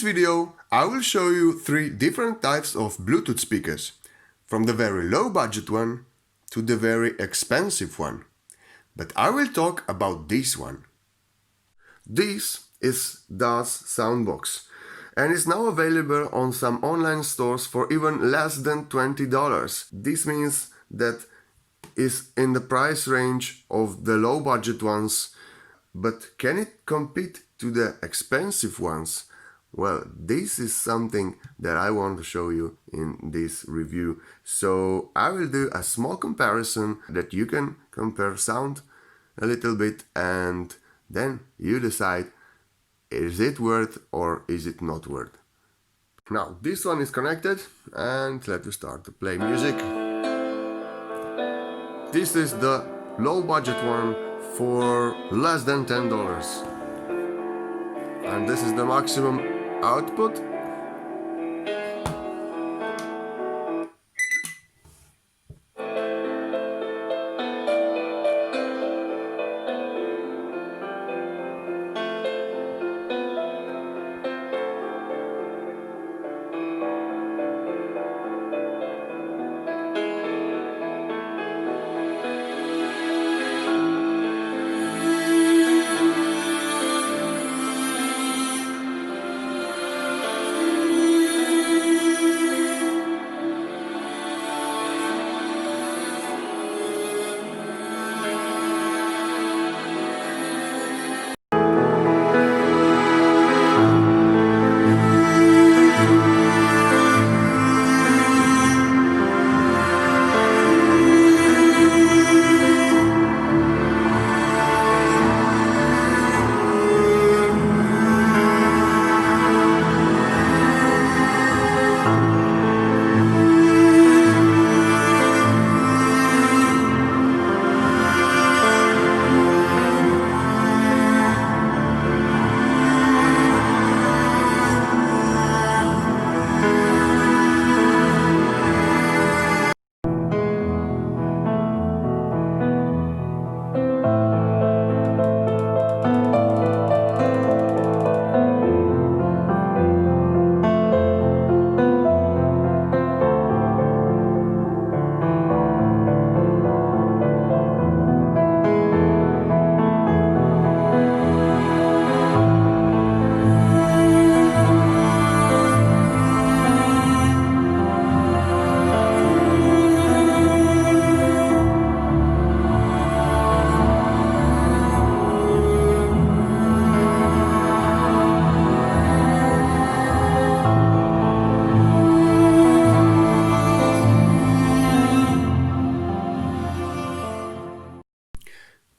video, I will show you 3 different types of Bluetooth speakers, from the very low budget one to the very expensive one. But I will talk about this one. This is DA's SoundBox and is now available on some online stores for even less than $20. This means that is in the price range of the low budget ones, but can it compete to the expensive ones? Well, this is something that I want to show you in this review. So I will do a small comparison that you can compare sound a little bit, and then you decide, is it worth or is it not worth? Now this one is connected and let me start to play music. This is the low budget one for less than $10. And this is the maximum output.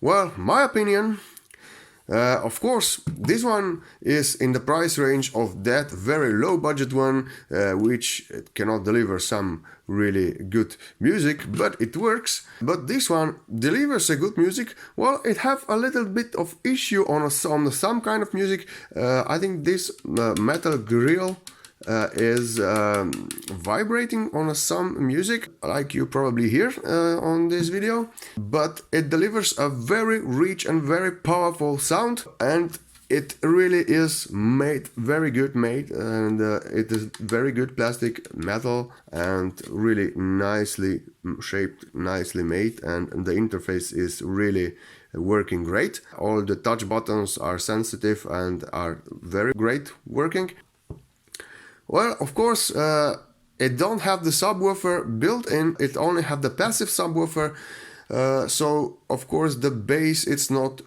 Well, my opinion, of course, this one is in the price range of that very low budget one, which cannot deliver some really good music, but it works. But this one delivers a good music. Well, it have a little bit of issue on some kind of music. I think this metal grill is vibrating on some music, like you probably hear on this video, but it delivers a very rich and very powerful sound, and it really is made very good and it is very good plastic metal and really nicely shaped, nicely made, and the interface is really working great. All the touch buttons are sensitive and are very great working. Well, of course, it don't have the subwoofer built in, it only have the passive subwoofer, so of course the bass it's not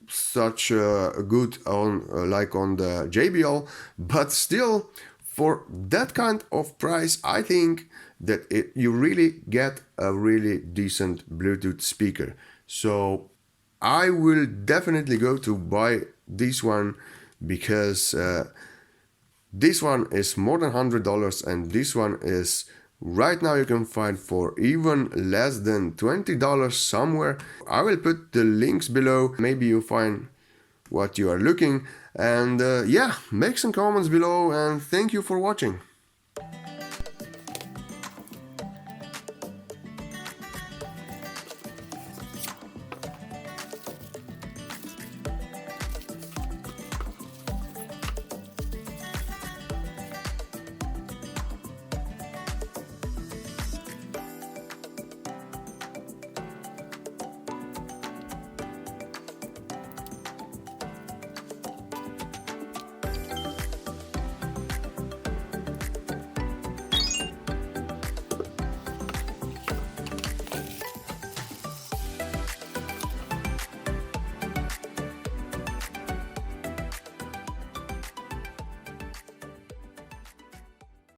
such good on like on the JBL, but still for that kind of price I think that you really get a really decent Bluetooth speaker. So I will definitely go to buy this one, because this one is more than $100 and this one is right now you can find for even less than $20 somewhere. I will put the links below, maybe you find what you are looking, and yeah, make some comments below, and thank you for watching.